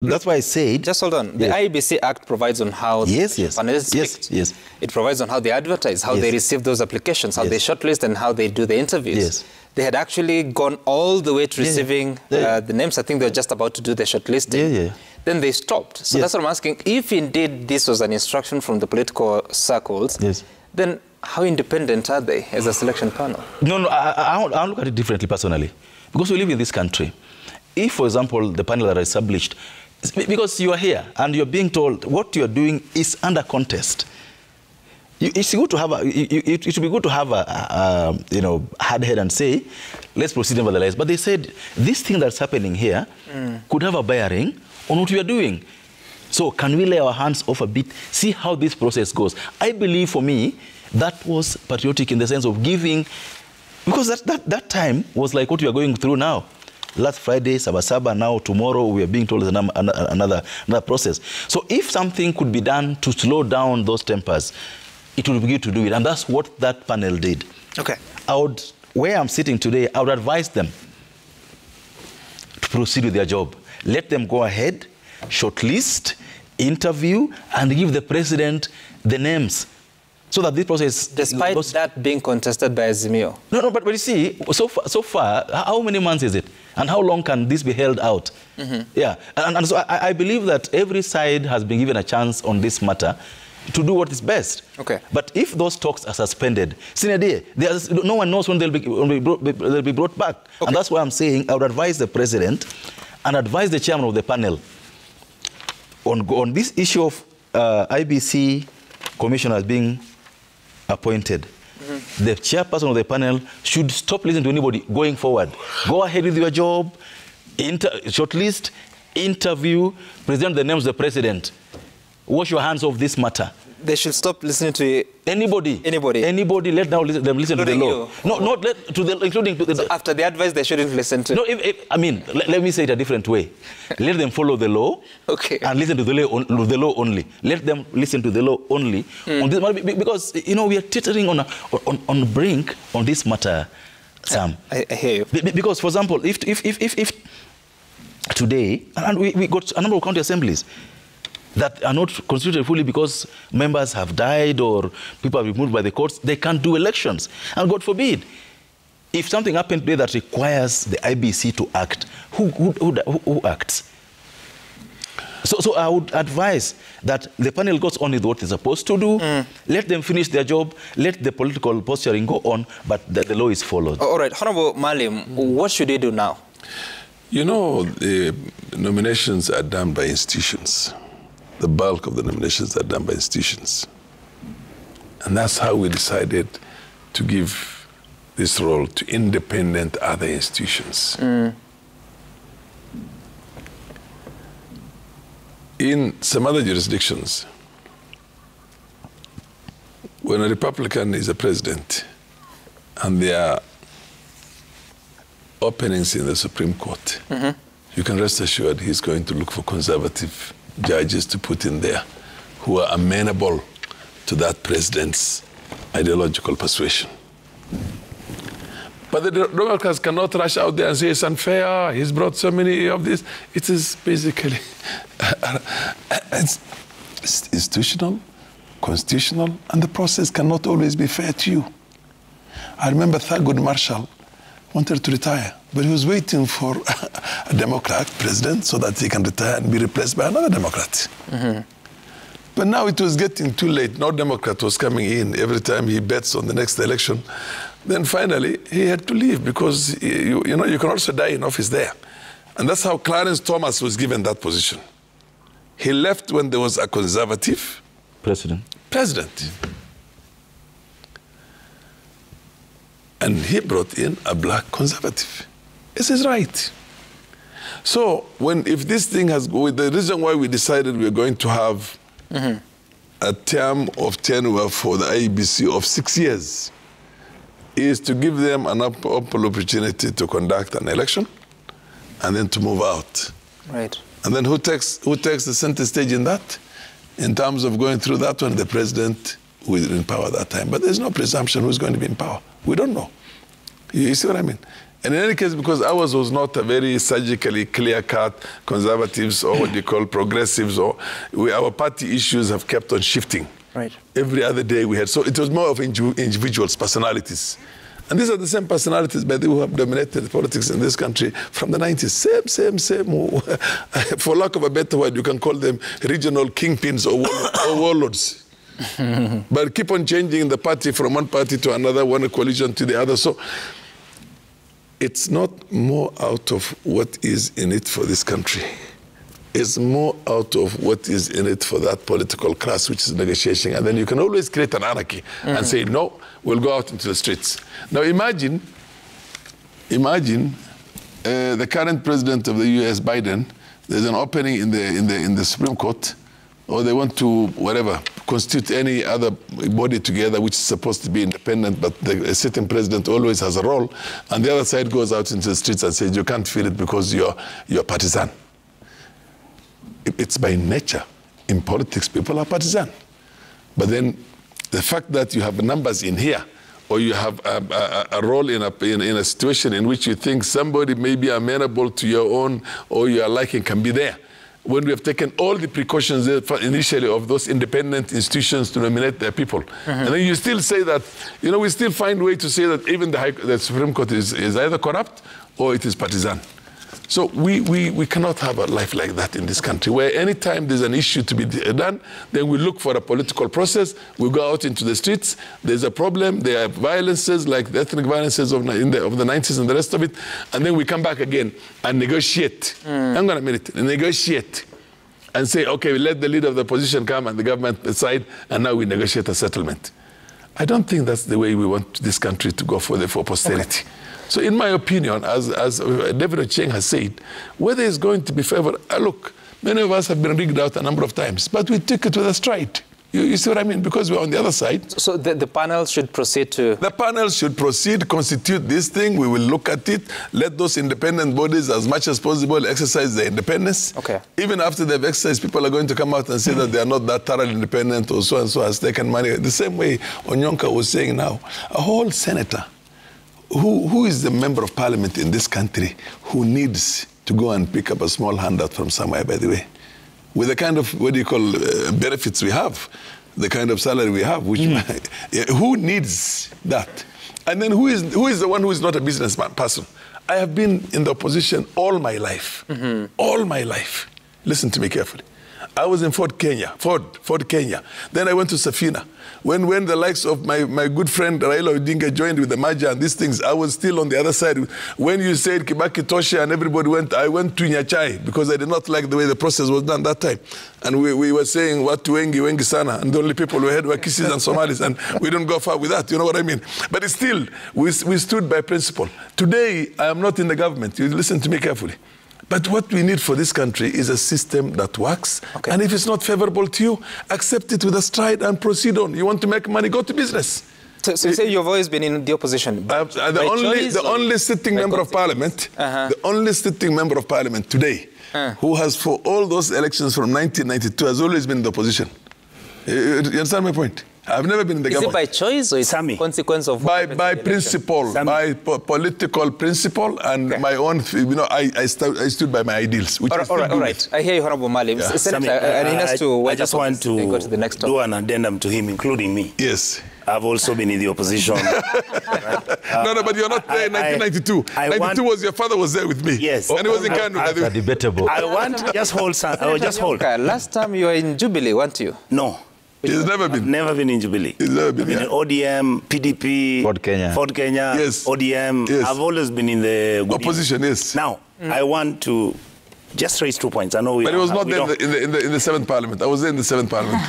That's why I said... Just hold on. The IEBC Act provides on how panelists picked. Yes. It provides on how they advertise, how they receive those applications, how they shortlist, and how they do the interviews. Yes. They had actually gone all the way to receiving the names. I think they were just about to do the shortlisting. Then they stopped. So that's what I'm asking. If indeed this was an instruction from the political circles, then how independent are they as a selection panel? No, I look at it differently personally. Because we live in this country. If, for example, the panel are established, because you are here and you're being told what you're doing is under contest, it's good to have it should be good to have a hard head and say, let's proceed nevertheless. But they said this thing that's happening here could have a bearing on what we are doing. So can we lay our hands off a bit, see how this process goes? I believe for me that was patriotic in the sense of giving, because that time was like what we are going through now. Last Friday, Sabasaba, now tomorrow we are being told another process. So if something could be done to slow down those tempers, it would be good to do it. And that's what that panel did. Okay. Where I'm sitting today, I would advise them to proceed with their job. Let them go ahead, shortlist, interview, and give the president the names. So that this process... Despite that being contested by Azimio. No, but you see, so far, how many months is it? And how long can this be held out? Yeah, and so I believe that every side has been given a chance on this matter to do what is best. Okay. But if those talks are suspended, no one knows when they'll be brought back. Okay. And that's why I'm saying I would advise the president and advise the chairman of the panel on this issue of IBC commissioners being appointed. The chairperson of the panel should stop listening to anybody going forward. Go ahead with your job, shortlist, interview, present the names of the president. Wash your hands off this matter. They should stop listening to anybody. Anybody, let them listen to the law. Including to the... So after the advice, they shouldn't listen to... No, I mean, let me say it a different way. Let them follow the law and listen to the law only. Let them listen to the law only on this matter, because, we are teetering on the brink on this matter, Sam. I hear you. Because, for example, if today, and we got a number of county assemblies that are not constituted fully because members have died or people have been removed by the courts, they can't do elections. And God forbid, if something happened today that requires the IBC to act, who acts? So I would advise that the panel goes on with what it's supposed to do. Let them finish their job. Let the political posturing go on, but the law is followed. All right. Honorable Maalim, what should they do now? The nominations are done by institutions. The bulk of the nominations are done by institutions. And that's how we decided to give this role to independent other institutions. In some other jurisdictions, when a Republican is a president and there are openings in the Supreme Court, you can rest assured he's going to look for conservative judges to put in there who are amenable to that president's ideological persuasion. But the Democrats cannot rush out there and say it's unfair, he's brought so many of this. It is basically it's institutional, constitutional, and the process cannot always be fair to you. I remember Thurgood Marshall wanted to retire, but he was waiting for a Democrat president so that he can retire and be replaced by another Democrat. But now it was getting too late. No Democrat was coming in every time he bets on the next election. Then finally, he had to leave because, you can also die in office there. And that's how Clarence Thomas was given that position. He left when there was a conservative president. And he brought in a black conservative. It's his right. So if this thing the reason why we decided we're going to have a term of tenure for the IEBC of 6 years is to give them an ample opportunity to conduct an election and then to move out. Right. And then who takes the center stage in that? In terms of going through that one, the president who is in power at that time. But there's no presumption who's going to be in power. We don't know. You see what I mean? And in any case, because ours was not a very surgically clear-cut conservatives or what you call progressives, or our party issues have kept on shifting. Right. Every other day we had. So it was more of individuals, personalities. And these are the same personalities, by the way, who have dominated politics in this country from the 90s. Same. For lack of a better word, you can call them regional kingpins or warlords. But keep on changing the party from one party to another, one coalition to the other. So it's not more out of what is in it for this country. It's more out of what is in it for that political class, which is negotiation. And then you can always create an anarchy and say, no, we'll go out into the streets. Now imagine the current president of the US, Biden, there's an opening in the Supreme Court, or they want to, whatever, constitute any other body together which is supposed to be independent, but the sitting president always has a role, and the other side goes out into the streets and says, you can't feel it because you're partisan. It's by nature. In politics, people are partisan. But then the fact that you have numbers in here, or you have a role in a situation in which you think somebody may be amenable to your own or your liking can be there, when we have taken all the precautions initially of those independent institutions to nominate their people. And then you still say that, you know, we still find a way to say that even the Supreme Court is either corrupt or it is partisan. So we cannot have a life like that in this country, where anytime there's an issue to be done, then we look for a political process, we go out into the streets, there's a problem, there are violences like the ethnic violences of the 90s and the rest of it, and then we come back again and negotiate. Hang on a minute, negotiate. And say, okay, we let the leader of the opposition come and the government decide, and now we negotiate a settlement. I don't think that's the way we want this country to go for posterity. Okay. So in my opinion, as David Ocheng has said, whether it's going to be favored, look, many of us have been rigged out a number of times, but we took it with a stride. You see what I mean? Because we're on the other side. So the panel should proceed to... The panel should proceed, constitute this thing. We will look at it. Let those independent bodies, as much as possible, exercise their independence. Okay. Even after they've exercised, people are going to come out and say that they are not that thoroughly independent or so and so has taken money. The same way Onyonka was saying now, a whole senator, who is the member of parliament in this country who needs to go and pick up a small handout from somewhere, by the way? With the kind of, what do you call, benefits we have, the kind of salary we have, which who needs that? And then who is the one who is not a businessman person? I have been in the opposition all my life. All my life. Listen to me carefully. I was in Fort Kenya. Then I went to Safina. When the likes of my good friend Raila Odinga joined with the merger and these things, I was still on the other side. When you said Kibaki Tosha and everybody went, I went to Nyachai because I did not like the way the process was done that time. And we were saying, watu wengi sana, and the only people we had were Kisis and Somalis, and we don't go far with that, you know what I mean? But it's still, we stood by principle. Today, I am not in the government. You listen to me carefully. But what we need for this country is a system that works. Okay. And if it's not favorable to you, accept it with a stride and proceed on. You want to make money, go to business. So you say you've always been in the opposition? The only sitting member of parliament, the only sitting member of parliament today, who has for all those elections from 1992 has always been in the opposition. You understand my point? I've never been in the government. Is it by choice or is it a consequence of... By principle, by political principle and my own, you know, I stood by my ideals. Which all right. I hear you, Honorable Maalim. Yeah. Senator, I just want to do an addendum to him, including me. Yes. I've also been in the opposition. No, but you're not there in 1992. 92 was your father was there with me. Yes. And he was in Kanu. Debatable. I want, just hold, son. Just hold. Last time you were in Jubilee, weren't you? No. He's never been. I've never been in Jubilee. He's never been. I've been in ODM, PDP, Fort Kenya. Yes. ODM. Yes. I've always been in the opposition. Yes. Now, I want to just raise 2 points. I know we. But it was not there in the 7th Parliament. I was there in the 7th Parliament.